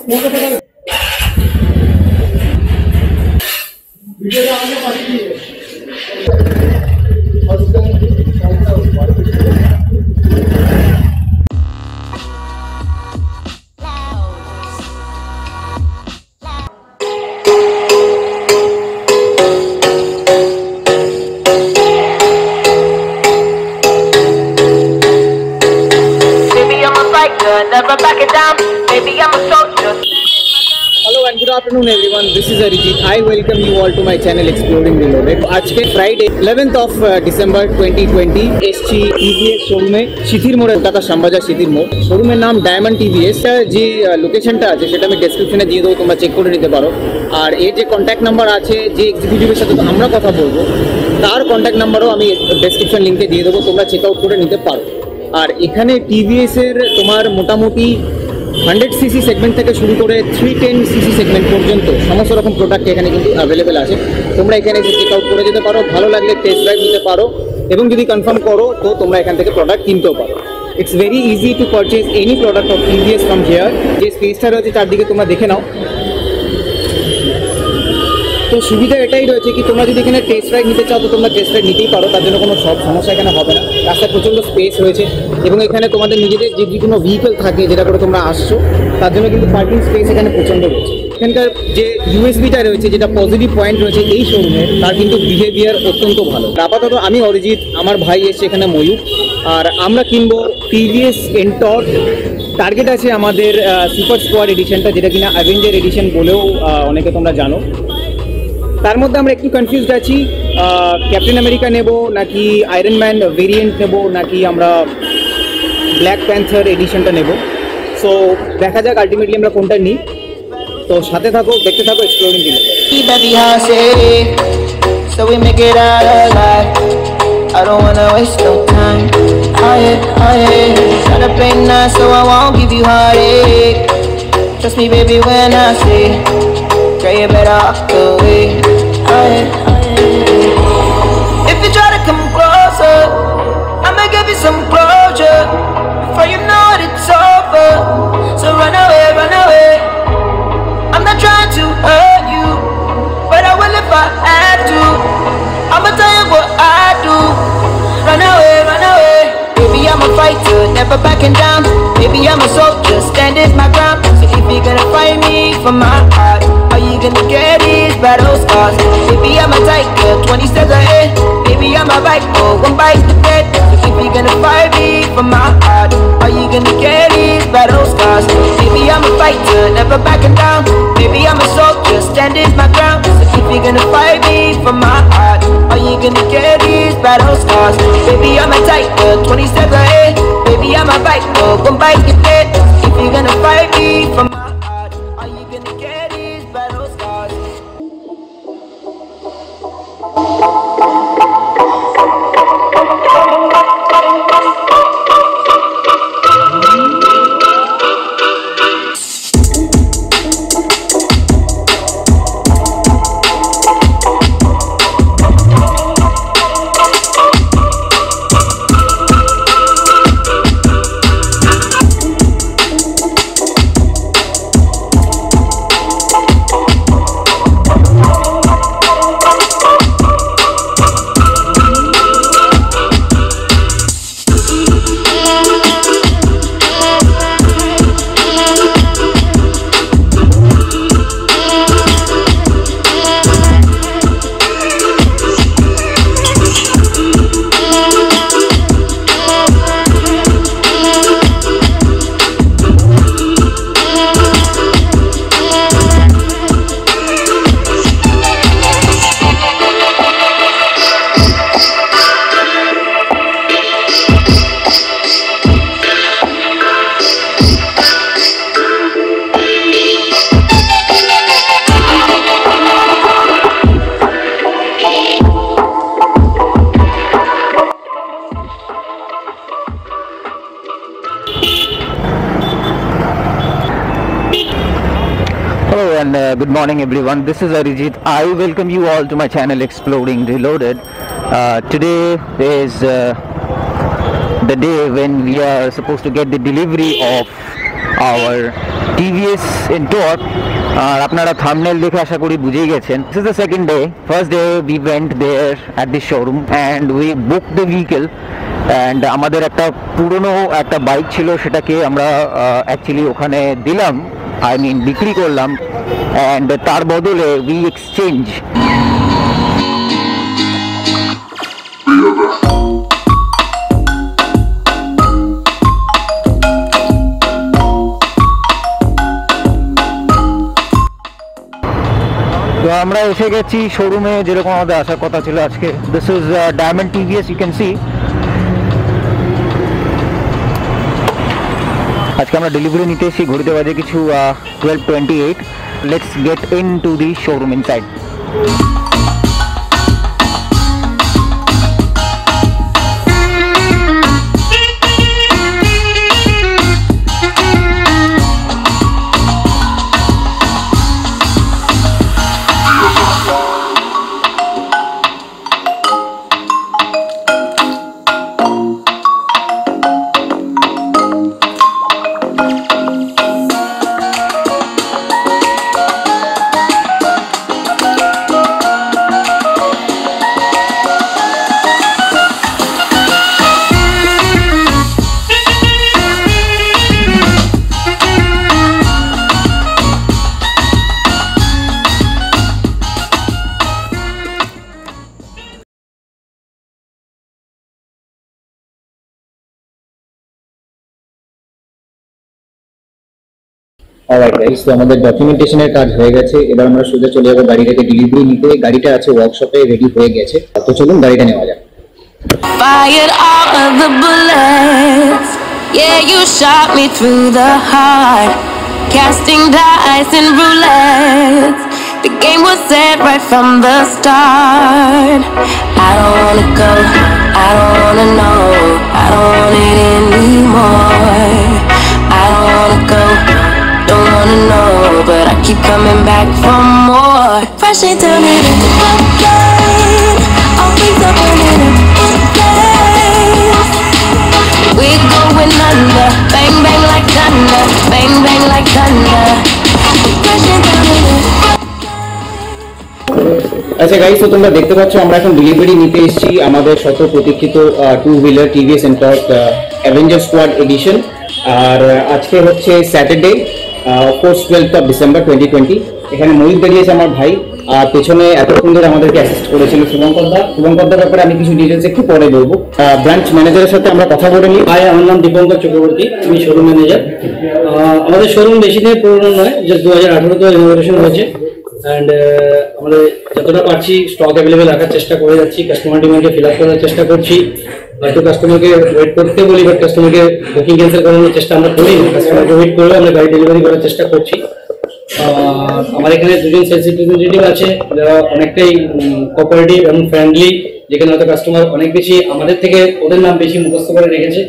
Never back it down. Baby, I'm a soldier. Hello and good afternoon everyone. This is Arijit. I welcome you all to my channel Exploring Reloaded. আজকে Friday 11th of December 2020 এসছি TVS শোরুমে শিথির মোড়ে, কলকাতা শ্যামবাজার শিথির মোড়। শোরুমের নাম diamond TVS. যে লোকেশনটা আছে সেটা আমি ডেসক্রিপশনে দিয়ে দেবো, তোমরা চেক করে নিতে পারো। আর এর যে কন্ট্যাক্ট নাম্বার আছে, যে এক্সিকিউটিভের সাথে আমরা কথা বলবো, তার কন্ট্যাক্ট নাম্বারও আমি ডেসক্রিপশন লিঙ্কে দিয়ে দেবো, তোমরা চেক আউট করে নিতে পারো। আর এখানে টিভিএসের তোমার মোটামুটি 100cc সেগমেন্ট থেকে শুরু করে 310cc সেগমেন্ট পর্যন্ত সমস্ত রকম প্রোডাক্ট এখানে কিন্তু অ্যাভেলেবেল আছে। তোমরা এখানে এসে চেক আউট করে যেতে পারো, ভালো লাগলে টেস্ট ড্রাইভ নিতে পারো, এবং যদি কনফার্ম করো তো তোমরা এখান থেকে প্রোডাক্ট কিনতেও পারো। It's very easy to purchase any product of TVS from here. যে স্পেসটা রয়েছে চারদিকে তোমরা দেখে নাও। তো সুবিধা এটাই রয়েছে কি, তোমরা যদি এখানে টেস্ট রাইড নিতে চাও তো তোমরা টেস্ট রাইড নিতেই পারো, তার জন্য কোনো সব সমস্যা এখানে হবে না। রাস্তায় প্রচণ্ড স্পেস রয়েছে, এবং এখানে তোমাদের নিজেদের যে কোনো ভেহিকেল থাকে যেটা করে তোমরা আসছো, তার জন্য কিন্তু পার্কিং স্পেস এখানে প্রচণ্ড রয়েছে। এখানকার যে ইউএসবিটা রয়েছে, যেটা পজিটিভ পয়েন্ট রয়েছে এই শোরুমে, তার কিন্তু বিহেভিয়ার অত্যন্ত ভালো। আপাতত আমি অরিজিৎ, আমার ভাই এসছে এখানে ময়ূর, আর আমরা কিনবো টিভিএস এন্টর্ক। টার্গেট আছে আমাদের সুপার স্কোয়াড এডিশনটা, যেটা কিনা অ্যাভেঞ্জার এডিশন বলেও অনেকে তোমরা জানো। তার মধ্যে আমরা একটু কনফিউজড আছি, ক্যাপ্টেন আমেরিকা নেব নাকি আয়রন ম্যান ভেরিয়েন্ট নেব, নাকি আমরা ব্ল্যাক প্যান্থার এডিশনটা নেব। সো দেখা যাক আলটিমেটলি আমরা কোনটা নিই। তো সাথে থাকো, দেখতে থাকো এক্সপ্লোরিং দিলে। I don't wanna waste no time. Try to play nice so I won't give you heartache. Trust me baby when I say, girl you better walk away. If you try to come closer, I'ma give you some closure. Before you know it, it's over. So run away, run away. I'm not trying to hurt you, but I will if I had to. I'ma tell you what I do. Run away, run away. Baby, I'm a fighter, never backing down. Baby, I'm a soldier, standing my ground. So if you're gonna fight me for my heart, are you gonna get these battle scars? Baby, I'm a tiger, 20 steps ahead. Baby, I'm a viper, one bite to dead. So if you're gonna fight me for my heart, are you gonna get these battle scars? Baby, I'm a fighter, never backing down. Baby, I'm a soldier, standing my ground. So if you're gonna fight me for my heart, are you gonna get these battle scars? Baby, I'm a tiger, 20 steps ahead. Baby, I'm a viper, one bite to dead. If you're gonna fight me for my heart, are you gonna get these battle scars? Hello and good morning everyone. This is Arijit. I welcome you all to my channel Exploring Reloaded. Today is the day when we are supposed to get the delivery of our TVS in Torque. আর আপনারা thumbnail দেখে আশা করি বুঝেই গেছেন. This is the second day. First day we went there at the showroom and we booked the vehicle. And আমাদের একটা পুরনো একটা bike ছিল, সেটাকে আমরা অ্যাকচুয়ালি ওখানে দিলাম, I mean বিক্রি করলাম, and তার বদলে we exchange. তো আমরা এসে গেছি শোরুমে, যেরকম আমাদের আসার কথা ছিল আজকে. This is Diamond TVS, you can see. আজকে আমরা ডেলিভারি নিতে এসেছি, ঘড়িতে বাজে কিছু 12:28. Let's get in to the showroom inside. Alright guys, তো আমাদের ডকুমেন্টেশনের কাজ হয়ে গেছে. এবার আমরা সোজা চলে যাবো গাড়িটাকে ডেলিভারি নিতে. গাড়িটা আছে ওয়ার্কশপে, রেডি হয়ে গেছে. তো চলুন গাড়িটা নেওয়া যাক. Fired all of the bullets. Yeah, you shot me through the heart. Casting dice and roulette. The game was set right from the start. I don't wanna go, I don't wanna know, I don't want it anymore. I don't wanna go, don't wanna know, but I keep coming back for more. Fresh ain't turning into cocaine. All things are burning in flames. We're going under, bang bang like thunder, bang bang like thunder. Fresh ain't turning into আচ্ছা guys, তো তোমরা দেখতে পাচ্ছ আমরা এখন delivery নিতে এসেছি আমাদের শত প্রতীক্ষিত two wheeler TVS Ntorq Avenger squad edition. আর আজকে হচ্ছে স্যাটারডে, 12th of December 2020. এখানে মহিত দাঁড়িয়েছে আমার ভাই, আর পেছনে এতক্ষণ ধরে আমাদেরকে অ্যাসিস্ট করেছিল শুভঙ্করদার ব্যাপারে আমি কিছু ডিটেলস একটু পরে বলবো. ব্রাঞ্চ ম্যানেজারের সাথে আমরা কথা বলে নিই. হাই, আমার নাম দীপঙ্কর চক্রবর্তী, আমি শোরুম ম্যানেজার. আমাদের শোরুম বেশি দিনের পুরনো নয়, জাস্ট 2018-তে ইনোভেশন হয়েছে. অ্যান্ড আমাদের যতটা পারছি স্টক অ্যাভেলেবেল রাখার চেষ্টা করে যাচ্ছি, কাস্টমার ডিমান্ডকে ফিল আপ করার চেষ্টা করছি. হয়তো কাস্টমারকে ওয়েট করতে বলি, বাট কাস্টমারকে বুকিং ক্যান্সেল করানোর চেষ্টা আমরা করি না. কাস্টমারকে ওয়েট করলেও আমরা গাড়ি ডেলিভারি করার চেষ্টা করছি. আমার এখানে দুজন সেলস রিপ্রেজেন্টেটিভ আছে যারা অনেকটাই কোঅপারেটিভ এবং ফ্রেন্ডলি, যেখানে হয়তো কাস্টমার অনেক বেশি আমাদের থেকে ওদের নাম বেশি মুখস্থ করে রেখেছে.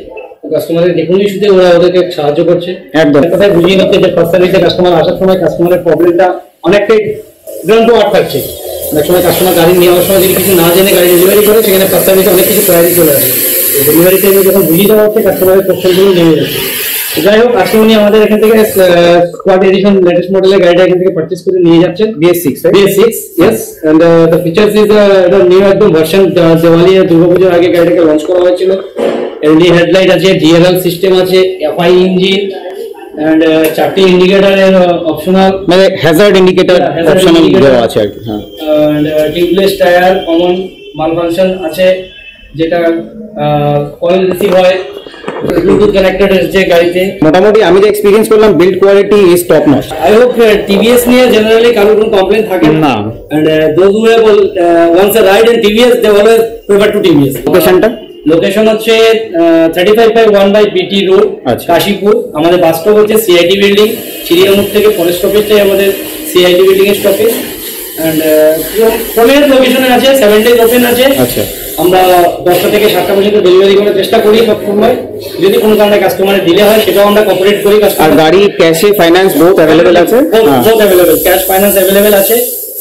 কাস্টমারের দেখুন শুধু ওরা ওদেরকে সাহায্য করছে. একদম কথায় বুঝিয়ে নিচ্ছে যে ফার্স্ট সার্ভিসে কাস্টমার আসার সময় কাস্টমারের প্রবলেমটা অনেকটাই গ্রাউন্ড টু আর্থ থাকছে. অনেক সময় কাস্টমার গাড়ি নেওয়ার সময় যদি কিছু না জেনে গাড়ি ডেলিভারি করে, সেখানে ফার্স্ট সার্ভিসে অনেক কিছু প্রায়োরিটি চলে আসে. ডেলিভারি টাইমে যখন বুঝিয়ে দেওয়া হচ্ছে কাস্টমারের কোশ্চেনগুলো নেমে যাচ্ছে. যাই হোক, আজকে উনি আমাদের এখান থেকে স্কোয়াড এডিশন লেটেস্ট মডেলের গাড়িটা এখান থেকে পারচেজ করে নিয়ে যাচ্ছেন. BS6, yes. And the features is এটা নিউ একদম ভার্সন, দিওয়ালি আর দুর্গাপূজার আগে গাড়িটাকে লঞ্চ করা হয়েছিল. এলইডি হেডলাইট আছে, DRL সিস্টেম আছে, FI ইঞ্জিন, এন্ড চারটি ইন্ডিকেটরের অপশনাল, মানে হ্যাজার্ড ইন্ডিকেটর অপশনাল দেওয়া আছে আর কি. হ্যাঁ, এন্ড টিউবলেস টায়ার, কমন মাল ফাংশন আছে, যেটা কয়েল রিসিভ হয়, ব্লুটুথ কানেক্টেড আছে গাড়িতে. মোটামুটি আমি যে এক্সপেরিয়েন্স করলাম, build quality is top notch. I hope TVS নিয়ে জেনারেলি কারোর কোনো কমপ্লেন থাকে না. And those who have once a ride in TVS they always prefer to TVS. Location হচ্ছে 35/1/BT রোড, কাশীপুর. আমাদের বাস স্টপ হচ্ছে CIT বিল্ডিং, চিড়িয়ামুখ থেকে ফরেস্ট অফিসটাই আমাদের CIT বিল্ডিং এর স্টপেজ. এন্ড ফোনের লোকেশনে আছে, 7 days ওপেন আছে. আচ্ছা, আমরা 10টা থেকে 7টা পর্যন্ত ডেলিভারি করার চেষ্টা করি সব সময়. যদি কোনো কারণে কাস্টমারের ডিলে হয় সেটাও আমরা কোঅপারেট করি. আর গাড়ি ক্যাশে ফাইন্যান্স বোথ অ্যাভেলেবেল আছে? Both available, cash finance available আছে.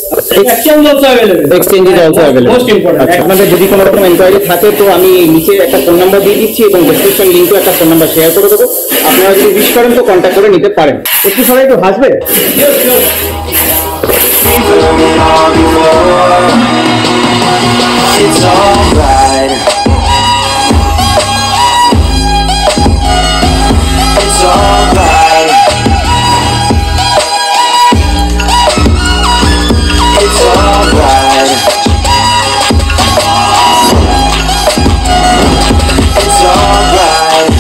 Exchange also available. Exchange is also available. Most important. আচ্ছা, আপনাদের যদি কোনো রকম এনকোয়ারি থাকে তো আমি নিচে একটা ফোন নাম্বার দিয়ে দিচ্ছি এবং ডেসক্রিপশন লিঙ্কেও একটা ফোন নাম্বার শেয়ার করে দেবো, আপনারা যদি উইশ করেন তো কন্ট্যাক্ট করে নিতে পারেন। একটু সবাই একটু হাসবে। It's alright. It's alright. It's alright. It's alright.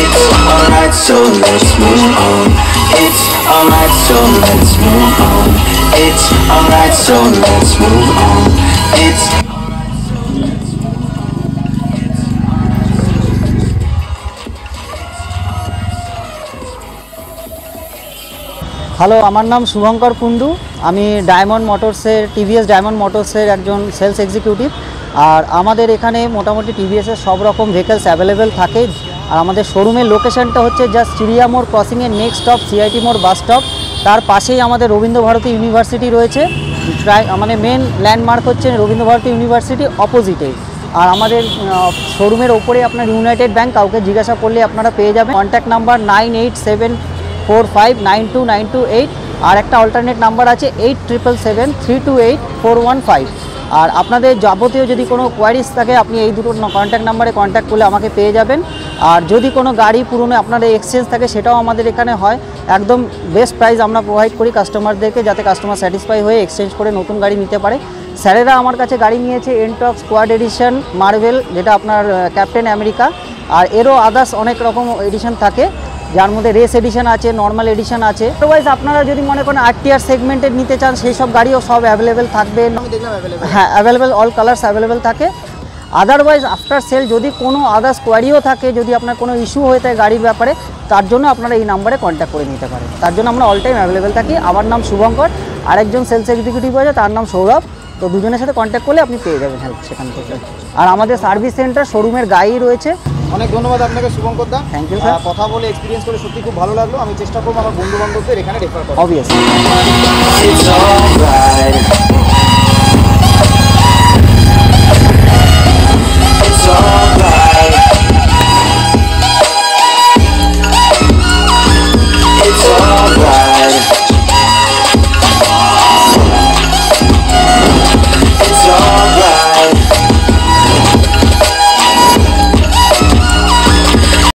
It's alright, so let's move on. It's alright, so let's move on. It's alright, so let's move on. It's hello, আমার নাম শুভঙ্কর কুন্ডু। আমি ডায়মন্ড মোটরসের টিভিএস ডায়মন্ড মোটরসের একজন sales executive. আর আমাদের এখানে মোটামুটি টিভিএসের সব রকম vehicles available থাকে। আর আমাদের শোরুমের লোকেশনটা হচ্ছে জাস্ট চিড়িয়া মোড় ক্রসিংয়ের নেক্সট স্টপ সিআইটি মোড় বাস স্টপ, তার পাশেই আমাদের রবীন্দ্রভারতী ইউনিভার্সিটি রয়েছে। প্রায় আমাদের মেন ল্যান্ডমার্ক হচ্ছে রবীন্দ্রভারতী ইউনিভার্সিটি অপোজিটে। আর আমাদের শোরুমের ওপরে আপনার ইউনাইটেড ব্যাংক, কাউকে জিজ্ঞাসা করলে আপনারা পেয়ে যাবেন। কন্ট্যাক্ট নাম্বার 9874592928, আর একটা অল্টারনেট নাম্বার আছে 8777328415। আর আপনাদের যাবতীয় যদি কোনো কোয়ারিজ থাকে আপনি এই দুটো কন্ট্যাক্ট নাম্বারে কন্ট্যাক্ট করলে আমাকে পেয়ে যাবেন। আর যদি কোনো গাড়ি পুরনো আপনাদের এক্সচেঞ্জ থাকে সেটাও আমাদের এখানে হয়। একদম বেস্ট প্রাইস আমরা প্রোভাইড করি কাস্টমারদেরকে, যাতে কাস্টমার স্যাটিসফাই হয়ে এক্সচেঞ্জ করে নতুন গাড়ি নিতে পারে। স্যারেরা আমার কাছে গাড়ি নিয়েছে এনটক স্কোয়াড এডিশন, মার্ভেল যেটা আপনার ক্যাপ্টেন আমেরিকা, আর এরও আদার্স অনেক রকম এডিশন থাকে, যার মধ্যে রেস এডিশন আছে, নর্মাল এডিশন আছে। আদারওয়াইজ আপনারা যদি মনে করেন আরটিআর সেগমেন্টের নিতে চান সেই সব গাড়িও সব অ্যাভেলেবেল থাকবে। হ্যাঁ, অ্যাভেলেবেল, অল কালার্স অ্যাভেলেবেল থাকে। আদারওয়াইজ আফটার সেল যদি কোনো আদার্স কোয়ারিও থাকে, যদি আপনার কোনো ইস্যু হয়ে থাকে গাড়ির ব্যাপারে, তার জন্য আপনারা এই নাম্বারে কন্ট্যাক্ট করে নিতে পারেন। তার জন্য আমরা অল টাইম অ্যাভেলেবেল থাকি। আমার নাম শুভঙ্কর, আরেকজন সেলস এক্সিকিউটিভ আছে তার নাম সৌরভ। তো দুজনের সাথে কন্ট্যাক্ট করলে আপনি পেয়ে যাবেন হেল্প সেখান থেকে। আর আমাদের সার্ভিস সেন্টার শোরুমের গাড়ি রয়েছে। অনেক ধন্যবাদ আপনাকে Shubhankar da. Thank you sir. কথা বলে এক্সপিরিয়েন্স করে সত্যি খুব ভালো লাগলো। আমি চেষ্টা করবো আমার বন্ধু বান্ধবদের এখানে রেফার করা। অবভিয়াসলি। It's alright.